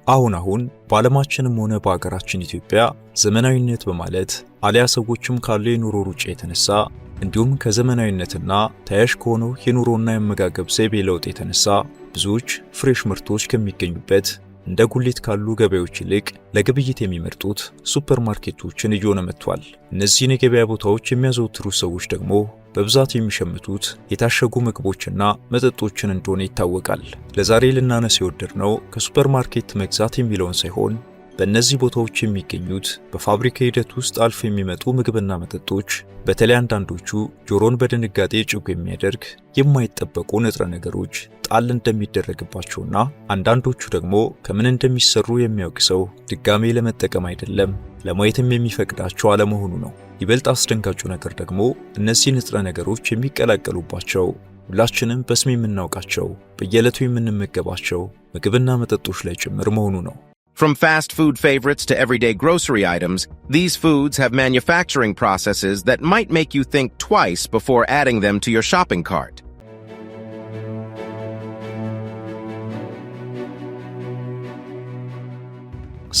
አሁን በዓለማችንም ሆነ በአገራችን ኢትዮጵያ ዘመናዊነት በማለት አሊያ ሰዎችም ካሉ የኑሮ ሩጫ የተነሳ እንዲሁም ከዘመናዊነትና ተያያዥ ከሆነው የኑሮና የአመጋገብ ዘይቤ ለውጥ የተነሳ ብዙዎች ፍሬሽ ምርቶች ከሚገኙበት እንደ ጉሊት ካሉ ገበያዎች ይልቅ ለግብይት የሚመርጡት ሱፐርማርኬቶችን እየሆነ መጥቷል። እነዚህን የገበያ ቦታዎች የሚያዘወትሩ ሰዎች ደግሞ በብዛት የሚሸምቱት የታሸጉ ምግቦችና መጠጦችን እንደሆነ ይታወቃል። ለዛሬ ልናነሳ የወደድነው ከሱፐርማርኬት መግዛት የሚለውን ሳይሆን በእነዚህ ቦታዎች የሚገኙት በፋብሪካ ሂደት ውስጥ አልፎ የሚመጡ ምግብና መጠጦች በተለይ አንዳንዶቹ ጆሮን በድንጋጤ ጭው የሚያደርግ የማይጠበቁ ንጥረ ነገሮች ጣል እንደሚደረግባቸውና አንዳንዶቹ ደግሞ ከምን እንደሚሰሩ የሚያውቅ ሰው ድጋሜ ለመጠቀም አይደለም ለማየትም የሚፈቅዳቸው አለመሆኑ ነው። ይበልጥ አስደንጋጩ ነገር ደግሞ እነዚህ ንጥረ ነገሮች የሚቀላቀሉባቸው ሁላችንም በስም የምናውቃቸው በየዕለቱ የምንመገባቸው ምግብና መጠጦች ላይ ጭምር መሆኑ ነው። From fast food favorites to everyday grocery items, these foods have manufacturing processes that might make you think twice before adding them to your shopping cart.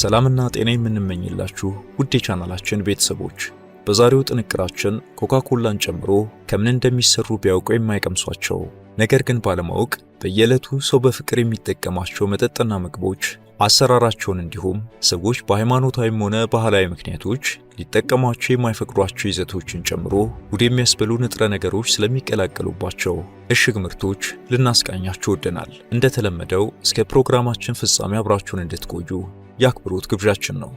ሰላምና ጤና የምንመኝላችሁ ውድ የቻናላችን ቤተሰቦች፣ በዛሬው ጥንቅራችን ኮካኮላን ጨምሮ ከምን እንደሚሰሩ ቢያውቁ የማይቀምሷቸው ነገር ግን ባለማወቅ በየዕለቱ ሰው በፍቅር የሚጠቀማቸው መጠጥና ምግቦች አሰራራቸውን እንዲሁም ሰዎች በሃይማኖታዊም ሆነ ባህላዊ ምክንያቶች ሊጠቀሟቸው የማይፈቅዷቸው ይዘቶችን ጨምሮ ጉድ የሚያስበሉ ንጥረ ነገሮች ስለሚቀላቀሉባቸው እሽግ ምርቶች ልናስቃኛችሁ ወደናል። እንደተለመደው እስከ ፕሮግራማችን ፍጻሜ አብራችሁን እንድትቆዩ የአክብሮት ግብዣችን ነው።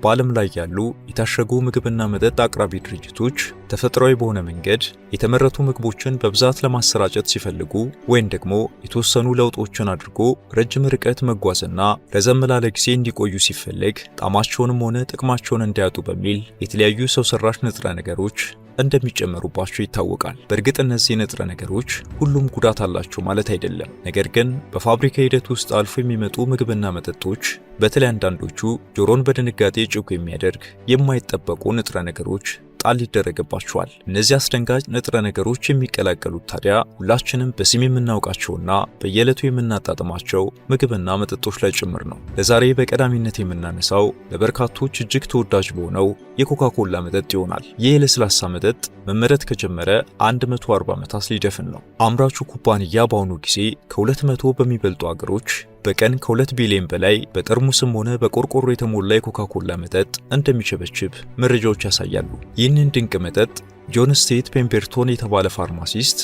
በዓለም ላይ ያሉ የታሸጉ ምግብና መጠጥ አቅራቢ ድርጅቶች ተፈጥሯዊ በሆነ መንገድ የተመረቱ ምግቦችን በብዛት ለማሰራጨት ሲፈልጉ ወይም ደግሞ የተወሰኑ ለውጦችን አድርጎ ረጅም ርቀት መጓዝና ረዘም ላለ ጊዜ እንዲቆዩ ሲፈልግ ጣዕማቸውንም ሆነ ጥቅማቸውን እንዳያጡ በሚል የተለያዩ ሰው ሰራሽ ንጥረ ነገሮች እንደሚጨመሩባቸው ይታወቃል። በእርግጥ እነዚህ ንጥረ ነገሮች ሁሉም ጉዳት አላቸው ማለት አይደለም። ነገር ግን በፋብሪካ ሂደት ውስጥ አልፎ የሚመጡ ምግብና መጠጦች በተለይ አንዳንዶቹ ጆሮን በድንጋጤ ጭው የሚያደርግ የማይጠበቁ ንጥረ ነገሮች ጣል ይደረግባቸዋል። እነዚህ አስደንጋጭ ንጥረ ነገሮች የሚቀላቀሉት ታዲያ ሁላችንም በስም የምናውቃቸውና በየዕለቱ የምናጣጥማቸው ምግብና መጠጦች ላይ ጭምር ነው። ለዛሬ በቀዳሚነት የምናነሳው ለበርካቶች እጅግ ተወዳጅ በሆነው የኮካኮላ መጠጥ ይሆናል። ይህ የለስላሳ መጠጥ መመረት ከጀመረ 140 ዓመታት ሊደፍን ነው። አምራቹ ኩባንያ በአሁኑ ጊዜ ከ200 በሚበልጡ አገሮች በቀን ከ2 ቢሊዮን በላይ በጠርሙስም ሆነ በቆርቆሮ የተሞላ የኮካኮላ መጠጥ እንደሚቸበችብ መረጃዎች ያሳያሉ። ይህንን ድንቅ መጠጥ ጆን ስቴት ፔምበርቶን የተባለ ፋርማሲስት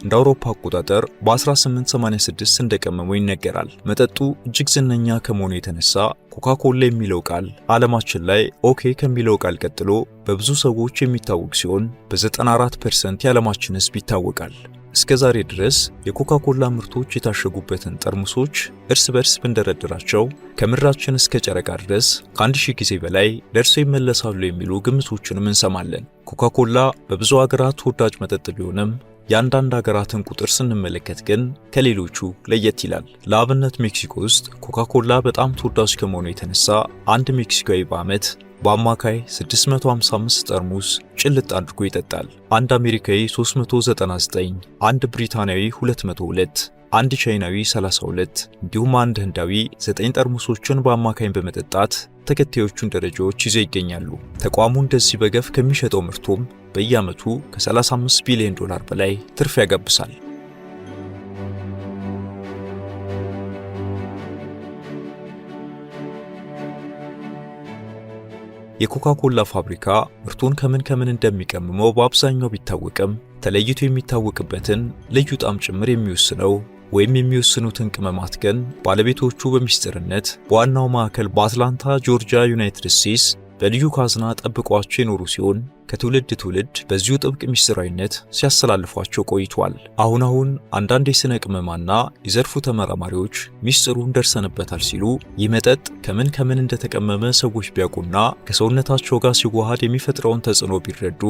እንደ አውሮፓ አቆጣጠር በ1886 እንደቀመመው ይነገራል። መጠጡ እጅግ ዝነኛ ከመሆኑ የተነሳ ኮካኮላ የሚለው ቃል ዓለማችን ላይ ኦኬ ከሚለው ቃል ቀጥሎ በብዙ ሰዎች የሚታወቅ ሲሆን በ94% የዓለማችን ሕዝብ ይታወቃል። እስከ ዛሬ ድረስ የኮካኮላ ምርቶች የታሸጉበትን ጠርሙሶች እርስ በርስ ብንደረድራቸው ከምድራችን እስከ ጨረቃ ድረስ ከ1000 ጊዜ በላይ ደርሰው ይመለሳሉ የሚሉ ግምቶችንም እንሰማለን። ኮካኮላ በብዙ ሀገራት ተወዳጅ መጠጥ ቢሆንም የአንዳንድ ሀገራትን ቁጥር ስንመለከት ግን ከሌሎቹ ለየት ይላል። ለአብነት ሜክሲኮ ውስጥ ኮካኮላ በጣም ተወዳጅ ከመሆኑ የተነሳ አንድ ሜክሲካዊ በዓመት በአማካይ 655 ጠርሙስ ጭልጥ አድርጎ ይጠጣል። አንድ አሜሪካዊ 399፣ አንድ ብሪታንያዊ 202፣ አንድ ቻይናዊ 32 እንዲሁም አንድ ህንዳዊ 9 ጠርሙሶችን በአማካኝ በመጠጣት ተከታዮቹን ደረጃዎች ይዘው ይገኛሉ። ተቋሙ እንደዚህ በገፍ ከሚሸጠው ምርቱም በየዓመቱ ከ35 ቢሊዮን ዶላር በላይ ትርፍ ያጋብሳል። የኮካኮላ ፋብሪካ ምርቱን ከምን እንደሚቀምመው በአብዛኛው ቢታወቅም ተለይቶ የሚታወቅበትን ልዩ ጣዕም ጭምር የሚወስነው ወይም የሚወስኑትን ቅመማት ግን ባለቤቶቹ በሚስጥርነት በዋናው ማዕከል በአትላንታ ጆርጂያ ዩናይትድ ስቴትስ በልዩ ካዝና ጠብቋቸው የኖሩ ሲሆን ከትውልድ ትውልድ በዚሁ ጥብቅ ሚስጥራዊነት ሲያስተላልፏቸው ቆይቷል። አሁን አንዳንድ የሥነ ቅመማና የዘርፉ ተመራማሪዎች ሚስጥሩን ደርሰንበታል ሲሉ ይህ መጠጥ ከምን እንደተቀመመ ሰዎች ቢያውቁና ከሰውነታቸው ጋር ሲዋሃድ የሚፈጥረውን ተጽዕኖ ቢረዱ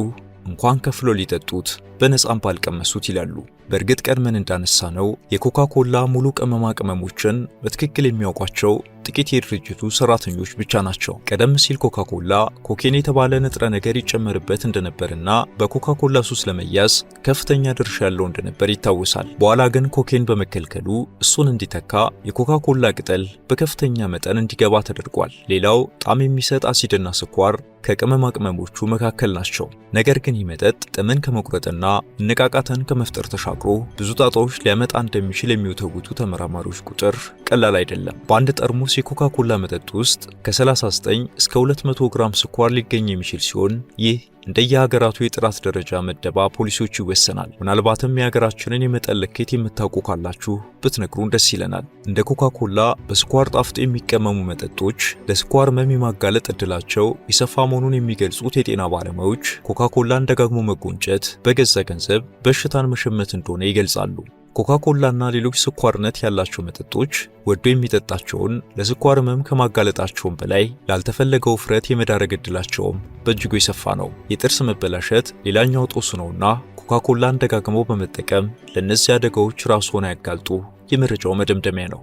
እንኳን ከፍሎ ሊጠጡት በነፃም ባልቀመሱት ይላሉ። በእርግጥ ቀድመን እንዳነሳነው የኮካ ኮላ ሙሉ ቅመማ ቅመሞችን በትክክል የሚያውቋቸው ጥቂት የድርጅቱ ሰራተኞች ብቻ ናቸው። ቀደም ሲል ኮካ ኮላ ኮኬን የተባለ ንጥረ ነገር ይጨመርበት እንደነበርና በኮካ ኮላ ሱስ ለመያዝ ከፍተኛ ድርሻ ያለው እንደነበር ይታወሳል። በኋላ ግን ኮኬን በመከልከሉ እሱን እንዲተካ የኮካ ኮላ ቅጠል በከፍተኛ መጠን እንዲገባ ተደርጓል። ሌላው ጣዕም የሚሰጥ አሲድና ስኳር ከቅመማ ቅመሞቹ መካከል ናቸው። ነገር ግን ይህ መጠጥ ጥምን ከመቁረጥና መነቃቃትን ከመፍጠር ተሻግሮ ብዙ ጣጣዎች ሊያመጣ እንደሚችል የሚወተውቱ ተመራማሪዎች ቁጥር ቀላል አይደለም። በአንድ ጠርሙስ የኮካ ኮላ መጠጥ ውስጥ ከ39 እስከ 200 ግራም ስኳር ሊገኝ የሚችል ሲሆን ይህ እንደየሀገራቱ የጥራት ደረጃ መደባ ፖሊሲዎች ይወሰናል። ምናልባትም የሀገራችንን የመጠን ልኬት የምታውቁ ካላችሁ ብትነግሩን ደስ ይለናል። እንደ ኮካ ኮላ በስኳር ጣፍጦ የሚቀመሙ መጠጦች ለስኳር ህመም የማጋለጥ እድላቸው የሰፋ መሆኑን የሚገልጹት የጤና ባለሙያዎች ኮካ ኮላን ደጋግሞ መጎንጨት በገዛ ገንዘብ በሽታን መሸመት እንደሆነ ይገልጻሉ። ኮካ ኮላና ሌሎች ስኳርነት ያላቸው መጠጦች ወዶ የሚጠጣቸውን ለስኳር ህመም ከማጋለጣቸውም በላይ ላልተፈለገው ውፍረት የመዳረግ እድላቸውም በእጅጉ የሰፋ ነው። የጥርስ መበላሸት ሌላኛው ጦሱ ነውና ኮካ ኮላን ደጋግመው በመጠቀም ለእነዚህ አደጋዎች ራስዎን ያጋልጡ የመረጃው መደምደሚያ ነው።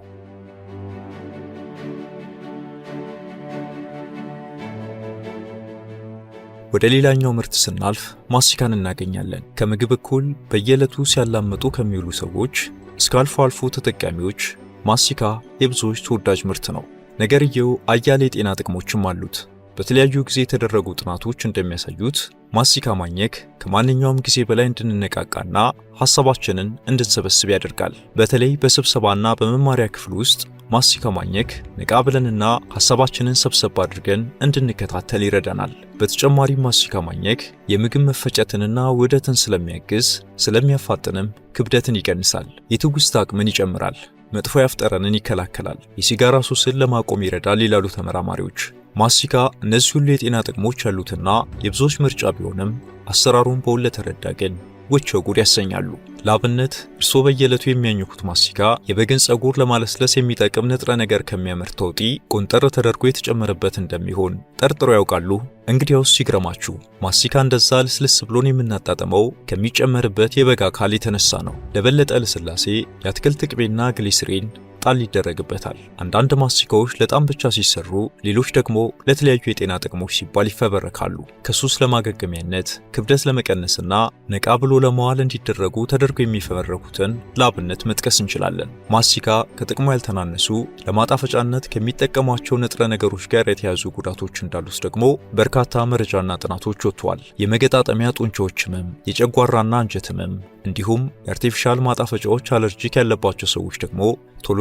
ወደ ሌላኛው ምርት ስናልፍ ማስቲካን እናገኛለን። ከምግብ እኩል በየዕለቱ ሲያላምጡ ከሚውሉ ሰዎች እስከ አልፎ አልፎ ተጠቃሚዎች ማስቲካ የብዙዎች ተወዳጅ ምርት ነው። ነገርየው አያሌ የጤና ጥቅሞችም አሉት። በተለያዩ ጊዜ የተደረጉ ጥናቶች እንደሚያሳዩት ማስቲካ ማኘክ ከማንኛውም ጊዜ በላይ እንድንነቃቃና ሐሳባችንን እንድንሰበስብ ያደርጋል። በተለይ በስብሰባና በመማሪያ ክፍል ውስጥ ማስቲካ ማኘክ ነቃ ብለንና ሐሳባችንን ሰብሰብ አድርገን እንድንከታተል ይረዳናል። በተጨማሪም ማስቲካ ማኘክ የምግብ መፈጨትንና ውህደትን ስለሚያግዝ ስለሚያፋጥንም ክብደትን ይቀንሳል፣ የትውስታ አቅምን ይጨምራል፣ መጥፎ ያፍ ጠረንን ይከላከላል፣ የሲጋራ ሱስን ለማቆም ይረዳል ይላሉ ተመራማሪዎች። ማስቲካ እነዚህ ሁሉ የጤና ጥቅሞች ያሉትና የብዙዎች ምርጫ ቢሆንም አሰራሩን በውል ለተረዳ ግን ወቸው ጉድ ያሰኛሉ። ላብነት እርስዎ በየዕለቱ የሚያኙኩት ማስቲካ የበግን ጸጉር ለማለስለስ የሚጠቅም ንጥረ ነገር ከሚያመርተው ዕጢ ቆንጠር ተደርጎ የተጨመረበት እንደሚሆን ጠርጥሮ ያውቃሉ? እንግዲያውስ ይግረማችሁ። ማስቲካ እንደዛ ልስልስ ብሎን የምናጣጥመው ከሚጨመርበት የበግ አካል የተነሳ ነው። ለበለጠ ልስላሴ የአትክልት ቅቤና ግሊሰሪን ጣል ይደረግበታል። አንዳንድ ማስቲካዎች ለጣም ብቻ ሲሰሩ፣ ሌሎች ደግሞ ለተለያዩ የጤና ጥቅሞች ሲባል ይፈበረካሉ። ከሱስ ለማገገሚያነት፣ ክብደት ለመቀነስና ነቃ ብሎ ለመዋል እንዲደረጉ ተደርገው የሚፈበረኩትን ለአብነት መጥቀስ እንችላለን። ማስቲካ ከጥቅሙ ያልተናነሱ ለማጣፈጫነት ከሚጠቀሟቸው ንጥረ ነገሮች ጋር የተያዙ ጉዳቶች እንዳሉት ደግሞ በርካታ መረጃና ጥናቶች ወጥተዋል። የመገጣጠሚያ ጡንቻዎች ህመም፣ የጨጓራና አንጀት ህመም እንዲሁም የአርቲፊሻል ማጣፈጫዎች አለርጂክ ያለባቸው ሰዎች ደግሞ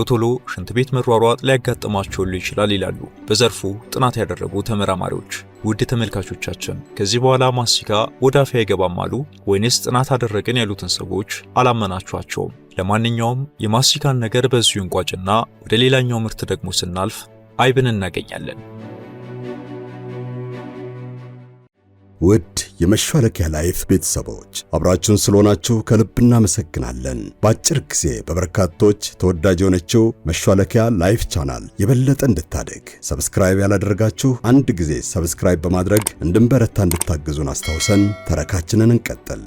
ቶሎ ሽንት ቤት መሯሯጥ ሊያጋጥማቸው ይችላል ይላሉ በዘርፉ ጥናት ያደረጉ ተመራማሪዎች። ውድ ተመልካቾቻችን ከዚህ በኋላ ማስቲካ ወደ አፍ አይገባም አሉ ወይንስ ጥናት አደረገን ያሉትን ሰዎች አላመናችኋቸውም? ለማንኛውም የማስቲካን ነገር በዚሁ እንቋጭና ወደ ሌላኛው ምርት ደግሞ ስናልፍ አይብን እናገኛለን። ውድ የመሿለኪያ ላይፍ ቤተሰቦች አብራችሁን ስለሆናችሁ ከልብ እናመሰግናለን። በአጭር ጊዜ በበርካቶች ተወዳጅ የሆነችው መሿለኪያ ላይፍ ቻናል የበለጠ እንድታደግ ሰብስክራይብ ያላደረጋችሁ አንድ ጊዜ ሰብስክራይብ በማድረግ እንድንበረታ እንድታግዙን አስታውሰን ተረካችንን እንቀጥል።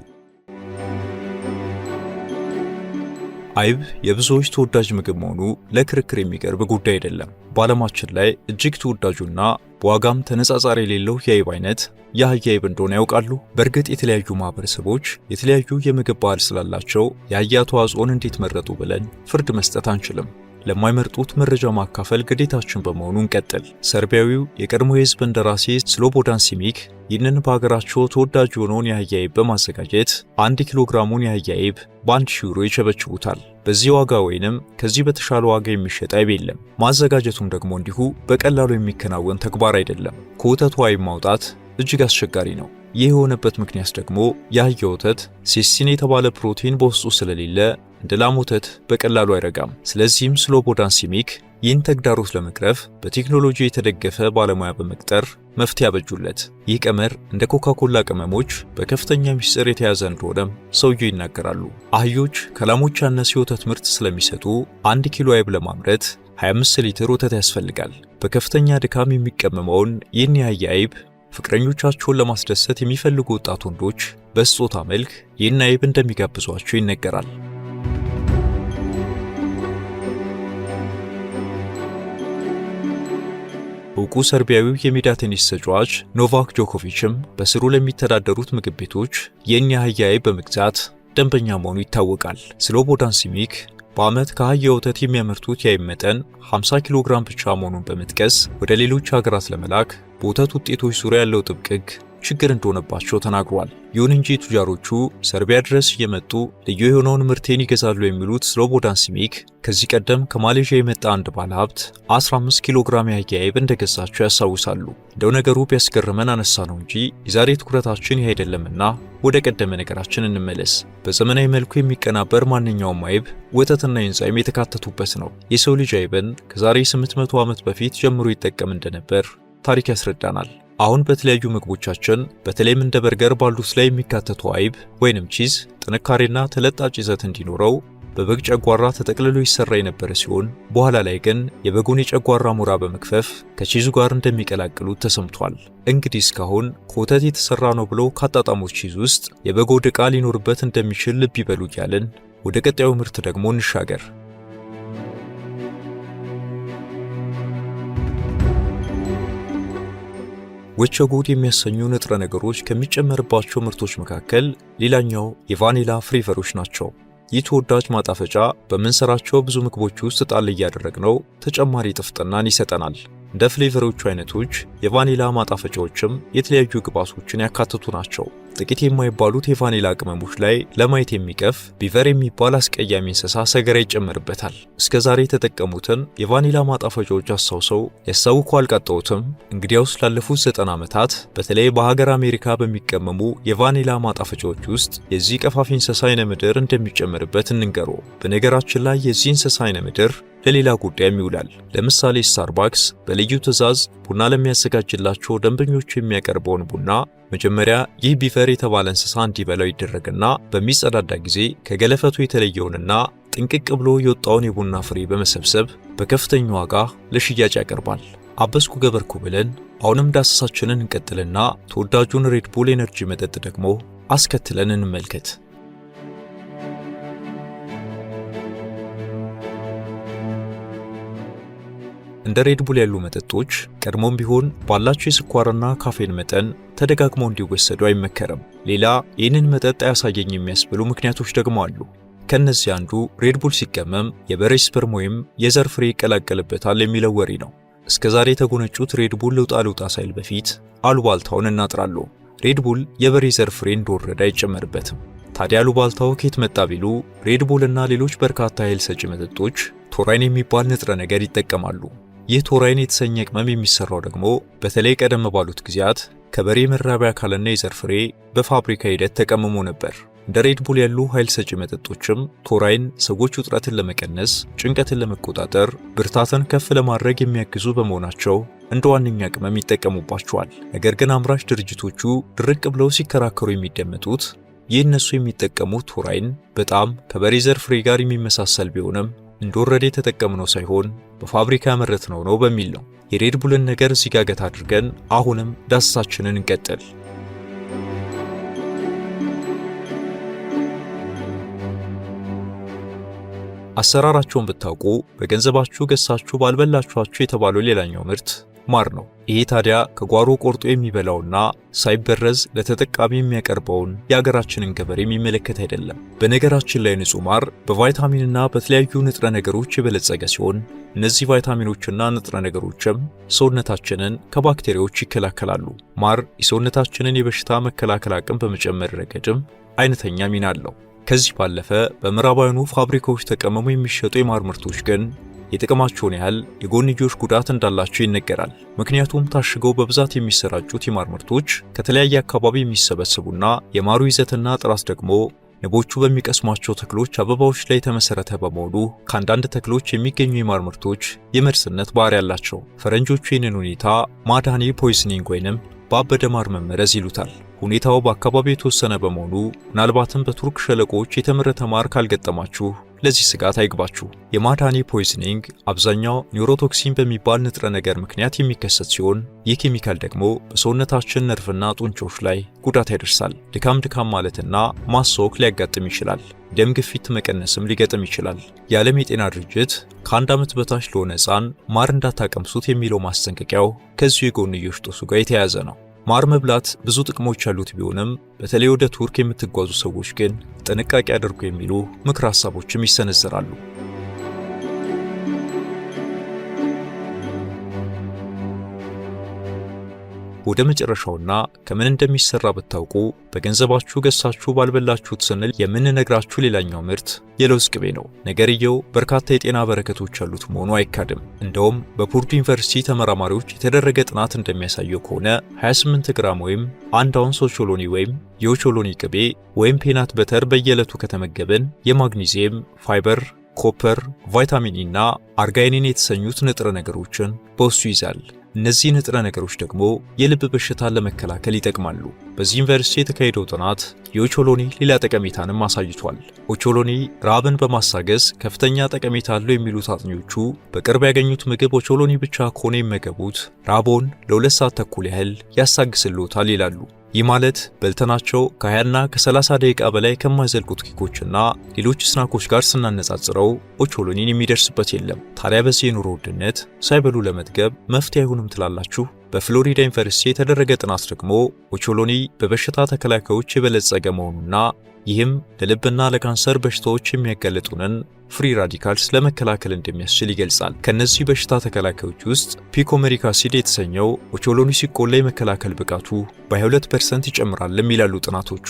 አይብ የብዙዎች ተወዳጅ ምግብ መሆኑ ለክርክር የሚቀርብ ጉዳይ አይደለም። በዓለማችን ላይ እጅግ ተወዳጁና በዋጋም ተነጻጻሪ የሌለው የአይብ አይነት የአህያ አይብ እንደሆነ ያውቃሉ? በእርግጥ የተለያዩ ማህበረሰቦች የተለያዩ የምግብ ባህል ስላላቸው የአህያ ተዋጽኦን እንዴት መረጡ ብለን ፍርድ መስጠት አንችልም። ለማይመርጡት መረጃ ማካፈል ግዴታችን በመሆኑ እንቀጥል። ሰርቢያዊው የቀድሞ የህዝብ እንደራሴ ስሎቦዳን ሲሚክ ይህንን በሀገራቸው ተወዳጅ የሆነውን የአህያ አይብ በማዘጋጀት 1 ኪሎ ግራሙን የአህያ አይብ በ1000 ዩሮ ይቸበችቡታል። በዚህ ዋጋ ወይንም ከዚህ በተሻለ ዋጋ የሚሸጥ አይብ የለም። ማዘጋጀቱም ደግሞ እንዲሁ በቀላሉ የሚከናወን ተግባር አይደለም። ከወተቱ አይብ ማውጣት እጅግ አስቸጋሪ ነው። ይህ የሆነበት ምክንያት ደግሞ የአህያ ወተት ሴሲን የተባለ ፕሮቲን በውስጡ ስለሌለ እንደ ላም ወተት በቀላሉ አይረጋም። ስለዚህም ስሎቦዳን ሲሚክ ይህን ተግዳሮት ለመቅረፍ በቴክኖሎጂ የተደገፈ ባለሙያ በመቅጠር መፍትሄ ያበጁለት። ይህ ቀመር እንደ ኮካ ኮላ ቅመሞች በከፍተኛ ሚስጥር የተያዘ እንደሆነም ሰውየው ይናገራሉ። አህዮች ከላሞች ያነሰ የወተት ምርት ስለሚሰጡ 1 ኪሎ አይብ ለማምረት 25 ሊትር ወተት ያስፈልጋል። በከፍተኛ ድካም የሚቀመመውን ይህን የአህያ አይብ ፍቅረኞቻቸውን ለማስደሰት የሚፈልጉ ወጣት ወንዶች በስጦታ መልክ ይህን አይብ እንደሚጋብዟቸው ይነገራል። እውቁ ሰርቢያዊው የሜዳ ቴኒስ ተጫዋች ኖቫክ ጆኮቪችም በስሩ ለሚተዳደሩት ምግብ ቤቶች ይህን የአህያ አይብ በመግዛት ደንበኛ መሆኑ ይታወቃል። ስሎቦዳን ሲሚክ በዓመት ከአህያ ወተት የሚያመርቱት የአይብ መጠን 50 ኪሎ ግራም ብቻ መሆኑን በመጥቀስ ወደ ሌሎች ሀገራት ለመላክ በወተት ውጤቶች ዙሪያ ያለው ጥብቅ ሕግ ችግር እንደሆነባቸው ተናግሯል። ይሁን እንጂ ቱጃሮቹ ሰርቢያ ድረስ እየመጡ ልዩ የሆነውን ምርቴን ይገዛሉ የሚሉት ስሎቦዳን ሲሚክ ከዚህ ቀደም ከማሌዥያ የመጣ አንድ ባለሀብት 15 ኪሎ ግራም የአህያ አይብ እንደገዛቸው ያስታውሳሉ። እንደው ነገሩ ቢያስገርመን አነሳ ነው እንጂ የዛሬ ትኩረታችን ይህ አይደለምና ወደ ቀደመ ነገራችን እንመለስ። በዘመናዊ መልኩ የሚቀናበር ማንኛውም አይብ ወተትና ኤንዛይም የተካተቱበት ነው። የሰው ልጅ አይብን ከዛሬ 800 ዓመት በፊት ጀምሮ ይጠቀም እንደነበር ታሪክ ያስረዳናል። አሁን በተለያዩ ምግቦቻችን በተለይም እንደ በርገር ባሉት ላይ የሚካተቱ አይብ ወይንም ቺዝ ጥንካሬና ተለጣጭ ይዘት እንዲኖረው በበግ ጨጓራ ተጠቅልሎ ይሰራ የነበረ ሲሆን በኋላ ላይ ግን የበጉን የጨጓራ ሞራ በመክፈፍ ከቺዙ ጋር እንደሚቀላቅሉት ተሰምቷል። እንግዲህ እስካሁን ከወተት የተሰራ ነው ብሎ ካጣጣሙት ቺዝ ውስጥ የበግ ወድ ዕቃ ሊኖርበት እንደሚችል ልብ ይበሉ እያልን ወደ ቀጣዩ ምርት ደግሞ እንሻገር። ወቸጉድ የሚያሰኙ ንጥረ ነገሮች ከሚጨመርባቸው ምርቶች መካከል ሌላኛው የቫኒላ ፍሌቨሮች ናቸው። ይህ ተወዳጅ ማጣፈጫ በምንሰራቸው ብዙ ምግቦች ውስጥ ጣል እያደረግነው ተጨማሪ ጥፍጥናን ይሰጠናል። እንደ ፍሌቨሮቹ አይነቶች የቫኒላ ማጣፈጫዎችም የተለያዩ ግብዓቶችን ያካትቱ ናቸው። ጥቂት የማይባሉት የቫኒላ ቅመሞች ላይ ለማየት የሚቀፍ ቢቨር የሚባል አስቀያሚ እንስሳ ሰገራ ይጨመርበታል። እስከዛሬ የተጠቀሙትን የቫኒላ ማጣፈጫዎች አስታውሰው ያስታውኩ አልቃጣውትም? እንግዲያውስ ላለፉት 90 ዓመታት በተለይ በሀገር አሜሪካ በሚቀመሙ የቫኒላ ማጣፈጫዎች ውስጥ የዚህ ቀፋፊ እንስሳ አይነ ምድር እንደሚጨመርበት እንንገሮ። በነገራችን ላይ የዚህ እንስሳ አይነ ምድር ለሌላ ጉዳይም ይውላል። ለምሳሌ ስታርባክስ በልዩ ትዕዛዝ ቡና ለሚያዘጋጅላቸው ደንበኞቹ የሚያቀርበውን ቡና መጀመሪያ ይህ ቢቨር የተባለ እንስሳ እንዲበላው ይደረግና በሚጸዳዳ ጊዜ ከገለፈቱ የተለየውንና ጥንቅቅ ብሎ የወጣውን የቡና ፍሬ በመሰብሰብ በከፍተኛ ዋጋ ለሽያጭ ያቀርባል። አበስኩ ገበርኩ ብለን አሁንም ዳሰሳችንን እንቀጥልና ተወዳጁን ሬድ ቡል ኤነርጂ መጠጥ ደግሞ አስከትለን እንመልከት። እንደ ሬድ ቡል ያሉ መጠጦች ቀድሞም ቢሆን ባላቸው የስኳርና ካፌን መጠን ተደጋግመው እንዲወሰዱ አይመከርም። ሌላ ይህንን መጠጥ አያሳየኝ የሚያስብሉ ምክንያቶች ደግሞ አሉ። ከነዚህ አንዱ ሬድ ቡል ሲቀመም የበሬ ስፐርም ወይም የዘር ፍሬ ይቀላቀልበታል የሚለው ወሬ ነው። እስከዛሬ የተጎነጩት ሬድ ቡል ልውጣ ሳይል በፊት አሉባልታውን እናጥራለሁ። ሬድ ቡል የበሬ ዘር ፍሬ እንደወረደ አይጨመርበትም። ታዲያ አሉባልታው ከየት መጣ ቢሉ ሬድ ቡል እና ሌሎች በርካታ ኃይል ሰጪ መጠጦች ቶራይን የሚባል ንጥረ ነገር ይጠቀማሉ። ይህ ቶራይን የተሰኘ ቅመም የሚሰራው ደግሞ በተለይ ቀደም ባሉት ጊዜያት ከበሬ መራቢያ አካልና የዘር ፍሬ በፋብሪካ ሂደት ተቀምሞ ነበር። እንደ ሬድ ቡል ያሉ ኃይል ሰጪ መጠጦችም ቶራይን ሰዎች ውጥረትን ለመቀነስ፣ ጭንቀትን ለመቆጣጠር፣ ብርታትን ከፍ ለማድረግ የሚያግዙ በመሆናቸው እንደ ዋነኛ ቅመም ይጠቀሙባቸዋል። ነገር ግን አምራች ድርጅቶቹ ድርቅ ብለው ሲከራከሩ የሚደመጡት ይህ እነሱ የሚጠቀሙት ቶራይን በጣም ከበሬ ዘር ፍሬ ጋር የሚመሳሰል ቢሆንም እንደወረደ የተጠቀምነው ሳይሆን በፋብሪካ ያመረትነው ነው በሚል ነው። የሬድ ቡልን ነገር እዚህ ጋር ገታ አድርገን አሁንም ዳሰሳችንን እንቀጥል። አሰራራቸውን ብታውቁ በገንዘባችሁ ገሳችሁ ባልበላችኋችሁ የተባለው ሌላኛው ምርት ማር ነው። ይሄ ታዲያ ከጓሮ ቆርጦ የሚበላውና ሳይበረዝ ለተጠቃሚ የሚያቀርበውን የሀገራችንን ገበሬ የሚመለከት አይደለም። በነገራችን ላይ ንጹህ ማር በቫይታሚንና በተለያዩ ንጥረ ነገሮች የበለጸገ ሲሆን እነዚህ ቫይታሚኖችና ንጥረ ነገሮችም ሰውነታችንን ከባክቴሪያዎች ይከላከላሉ። ማር የሰውነታችንን የበሽታ መከላከል አቅም በመጨመር ረገድም አይነተኛ ሚና አለው። ከዚህ ባለፈ በምዕራባውያኑ ፋብሪካዎች ተቀመሙ የሚሸጡ የማር ምርቶች ግን የጥቅማቸውን ያህል የጎንዮሽ ጉዳት እንዳላቸው ይነገራል። ምክንያቱም ታሽገው በብዛት የሚሰራጩት የማር ምርቶች ከተለያየ አካባቢ የሚሰበሰቡና የማሩ ይዘትና ጥራት ደግሞ ንቦቹ በሚቀስሟቸው ተክሎች አበባዎች ላይ የተመሰረተ በመሆኑ ከአንዳንድ ተክሎች የሚገኙ የማር ምርቶች የመርዝነት ባህሪ ያላቸው። ፈረንጆቹ ይህንን ሁኔታ ማዳኒ ፖይዝኒንግ ወይንም በአበደ ማር መመረዝ ይሉታል። ሁኔታው በአካባቢው የተወሰነ በመሆኑ ምናልባትም በቱርክ ሸለቆዎች የተመረተ ማር ካልገጠማችሁ ለዚህ ስጋት አይግባችሁ። የማዳኒ ፖይዝኒንግ አብዛኛው ኒውሮቶክሲን በሚባል ንጥረ ነገር ምክንያት የሚከሰት ሲሆን ይህ ኬሚካል ደግሞ በሰውነታችን ነርቭና ጡንቻዎች ላይ ጉዳት ያደርሳል። ድካም ማለትና ማስታወክ ሊያጋጥም ይችላል። ደም ግፊት መቀነስም ሊገጥም ይችላል። የዓለም የጤና ድርጅት ከ1 ዓመት በታች ለሆነ ሕፃን ማር እንዳታቀምሱት የሚለው ማስጠንቀቂያው ከዚሁ የጎንዮሽ ጦሱ ጋር የተያያዘ ነው። ማር መብላት ብዙ ጥቅሞች ያሉት ቢሆንም በተለይ ወደ ቱርክ የምትጓዙ ሰዎች ግን ጥንቃቄ አድርጉ የሚሉ ምክር ሐሳቦችም ይሰነዘራሉ። ወደ መጨረሻውና ከምን እንደሚሰራ ብታውቁ በገንዘባችሁ ገሳችሁ ባልበላችሁት ስንል የምንነግራችሁ ሌላኛው ምርት የለውዝ ቅቤ ነው። ነገርየው በርካታ የጤና በረከቶች ያሉት መሆኑ አይካድም። እንደውም በፑርዱ ዩኒቨርሲቲ ተመራማሪዎች የተደረገ ጥናት እንደሚያሳየው ከሆነ 28 ግራም ወይም 1 አውንስ ኦቾሎኒ ወይም የኦቾሎኒ ቅቤ ወይም ፔናት በተር በየዕለቱ ከተመገብን የማግኒዚየም፣ ፋይበር፣ ኮፐር፣ ቫይታሚን ኢ እና አርጋይኒን የተሰኙት ንጥረ ነገሮችን በውስጡ ይዛል። እነዚህ ንጥረ ነገሮች ደግሞ የልብ በሽታን ለመከላከል ይጠቅማሉ። በዚህ ዩኒቨርሲቲ የተካሄደው ጥናት የኦቾሎኒ ሌላ ጠቀሜታንም አሳይቷል። ኦቾሎኒ ረሃብን በማሳገዝ ከፍተኛ ጠቀሜታ አለው የሚሉት አጥኚዎቹ በቅርብ ያገኙት ምግብ ኦቾሎኒ ብቻ ከሆነ የሚመገቡት ረሃቦን ለ2 ሰዓት ተኩል ያህል ያሳግስልዎታል ይላሉ። ይህ ማለት በልተናቸው ከ20ና ከ30 ደቂቃ በላይ ከማይዘልቁት ኬኮችና ሌሎች ስናኮች ጋር ስናነጻጽረው ኦቾሎኒን የሚደርስበት የለም። ታዲያ በዚህ የኑሮ ውድነት ሳይበሉ ለመጥገብ መፍትሄ አይሆንም ትላላችሁ? በፍሎሪዳ ዩኒቨርሲቲ የተደረገ ጥናት ደግሞ ኦቾሎኒ በበሽታ ተከላካዮች የበለጸገ መሆኑና ይህም ለልብና ለካንሰር በሽታዎች የሚያጋልጡንን ፍሪ ራዲካልስ ለመከላከል እንደሚያስችል ይገልጻል። ከነዚህ በሽታ ተከላካዮች ውስጥ ፒኮሜሪክ አሲድ የተሰኘው ኦቾሎኒ ሲቆላ የመከላከል ብቃቱ በ22% ይጨምራልም ይላሉ ጥናቶቹ።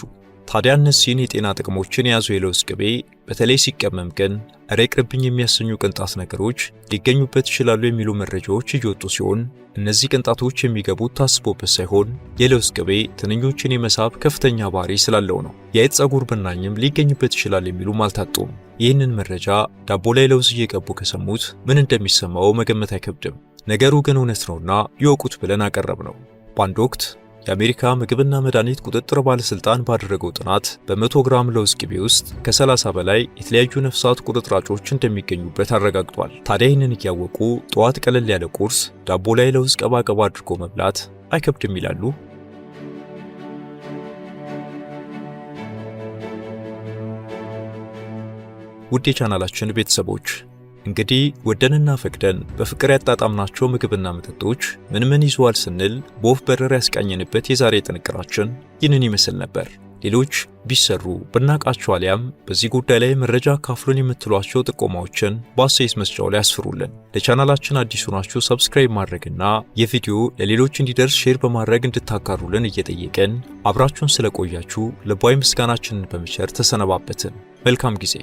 ታዲያ እነዚህን የጤና ጥቅሞችን የያዘው የለውዝ ቅቤ በተለይ ሲቀመም ግን እረ ይቅርብኝ የሚያሰኙ ቅንጣት ነገሮች ሊገኙበት ይችላሉ የሚሉ መረጃዎች እየወጡ ሲሆን እነዚህ ቅንጣቶች የሚገቡት ታስቦበት ሳይሆን የለውዝ ቅቤ ትንኞችን የመሳብ ከፍተኛ ባህሪ ስላለው ነው። የአይጥ ፀጉር ብናኝም ሊገኝበት ይችላል የሚሉም አልታጡም። ይህንን መረጃ ዳቦ ላይ ለውዝ እየቀቡ ከሰሙት ምን እንደሚሰማው መገመት አይከብድም። ነገሩ ግን እውነት ነውና ይወቁት ብለን አቀረብ ነው። በአንድ ወቅት የአሜሪካ ምግብና መድኃኒት ቁጥጥር ባለስልጣን ባደረገው ጥናት በ100 ግራም ለውዝ ቅቤ ውስጥ ከ30 በላይ የተለያዩ ነፍሳት ቁርጥራጮች እንደሚገኙበት አረጋግጧል። ታዲያ ይህንን እያወቁ ጠዋት ቀለል ያለ ቁርስ ዳቦ ላይ ለውዝ ቀባ አድርጎ መብላት አይከብድም ይላሉ? ውድ የቻናላችን ቤተሰቦች እንግዲህ ወደንና ፈቅደን በፍቅር ያጣጣምናቸው ምግብና መጠጦች ምን ይዘዋል ስንል በወፍ በረር ያስቃኘንበት የዛሬ ጥንቅራችን ይህንን ይመስል ነበር። ሌሎች ቢሰሩ ብናቃቸው አሊያም በዚህ ጉዳይ ላይ መረጃ ካፍሉን የምትሏቸው ጥቆማዎችን በአስተያየት መስጫው ላይ አስፍሩልን። ለቻናላችን አዲስ ሆናችሁ ሰብስክራይብ ማድረግና የቪዲዮ ለሌሎች እንዲደርስ ሼር በማድረግ እንድታጋሩልን እየጠየቅን አብራችሁን ስለቆያችሁ ልባዊ ምስጋናችንን በመቸር ተሰነባበትን። መልካም ጊዜ።